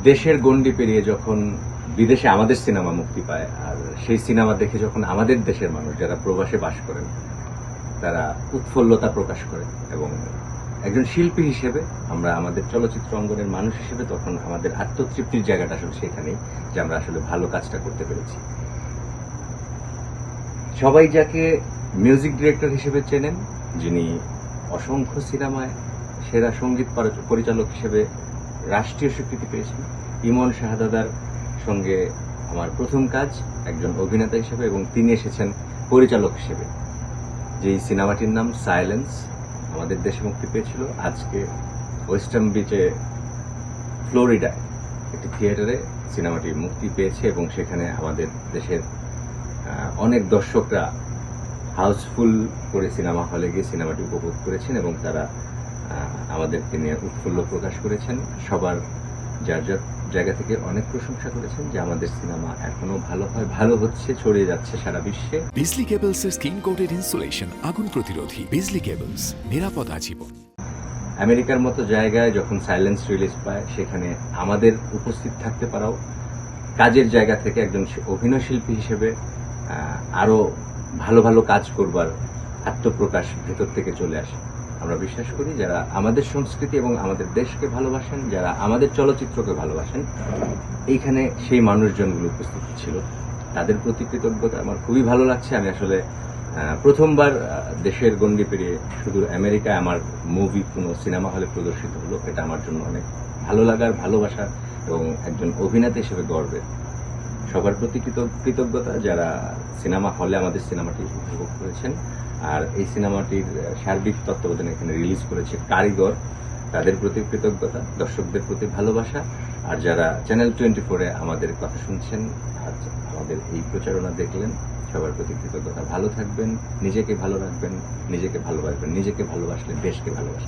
দেশের গণ্ডি পেরিয়ে যখন বিদেশে আমাদের সিনেমা মুক্তি পায়, আর সেই সিনেমা দেখে যখন আমাদের দেশের মানুষ যারা প্রবাসে বাস করেন তারা উৎফুল্লতা প্রকাশ করে, এবং একজন শিল্পী হিসেবে আমরা আমাদের চলচ্চিত্র অঙ্গনের মানুষ হিসেবে তখন আমাদের আত্মতৃপ্তির জায়গাটা আসলে সেখানেই, যে আমরা আসলে ভালো কাজটা করতে পেরেছি। সবাই যাকে মিউজিক ডিরেক্টর হিসেবে চেনেন, যিনি অসংখ্য সিনেমায় সেরা সঙ্গীত পরিচালক হিসেবে রাষ্ট্রীয় স্বীকৃতি পেয়েছেন, ইমন শাহদাদার সঙ্গে আমার প্রথম কাজ একজন অভিনেতা হিসেবে, এবং তিনি এসেছেন পরিচালক হিসেবে। যেই সিনেমাটির নাম সাইলেন্স আমাদের দেশে মুক্তি পেয়েছিল, আজকে ওয়েস্টার্ন বিচে ফ্লোরিডায় একটি থিয়েটারে সিনেমাটি মুক্তি পেয়েছে, এবং সেখানে আমাদের দেশের অনেক দর্শকরা হাউসফুল করে সিনেমা হলে গিয়ে সিনেমাটি উপভোগ করেছেন, এবং তারা আমাদেরকে নিয়ে উৎফুল্ল প্রকাশ করেছেন। সবার যার যার জায়গা থেকে অনেক প্রশংসা করেছেন যে আমাদের সিনেমা এখনো ভালো হয়, ভালো হচ্ছে, ছড়িয়ে যাচ্ছে সারা বিশ্বে। বিজলি কেবলস এর স্কিন কোটেড ইনসুলেশন আগুন প্রতিরোধী। বিজলি কেবলস, নিরাপদ আজীবন। আমেরিকার মতো জায়গায় যখন সাইলেন্স রিলিজ পায়, সেখানে আমাদের উপস্থিত থাকতে পারাও কাজের জায়গা থেকে একজন অভিনয় শিল্পী হিসেবে আরো ভালো ভালো কাজ করবার আত্মপ্রকাশ ভেতর থেকে চলে আসে। আমরা বিশ্বাস করি যারা আমাদের সংস্কৃতি এবং আমাদের দেশকে ভালোবাসেন, যারা আমাদের চলচ্চিত্রকে ভালোবাসেন, এইখানে সেই মানুষজনগুলো উপস্থিত ছিল, তাদের প্রতি কৃতজ্ঞতা আমার খুবই ভালো লাগছে। আমি আসলে প্রথমবার দেশের গণ্ডি পেরিয়ে শুধু আমেরিকায় আমার মুভি কোনো সিনেমা হলে প্রদর্শিত হলো, এটা আমার জন্য অনেক ভালো লাগার, ভালোবাসা এবং একজন অভিনেতা হিসেবে গর্বের। সবার প্রতি কৃতজ্ঞতা যারা সিনেমা হলে আমাদের সিনেমাটি উপভোগ করেছেন, আর এই সিনেমাটির সার্বিক তত্ত্বাবধানে এখানে রিলিজ করেছে কারিগর, তাদের প্রতি কৃতজ্ঞতা, দর্শকদের প্রতি ভালোবাসা, আর যারা চ্যানেল 24-এ আমাদের কথা শুনছেন আর আমাদের এই প্রচারণা দেখলেন, সবার প্রতি কৃতজ্ঞতা। ভালো থাকবেন, নিজেকে ভালো রাখবেন, নিজেকে ভালোবাসবেন, নিজেকে ভালোবাসলে দেশকে ভালোবাসবেন।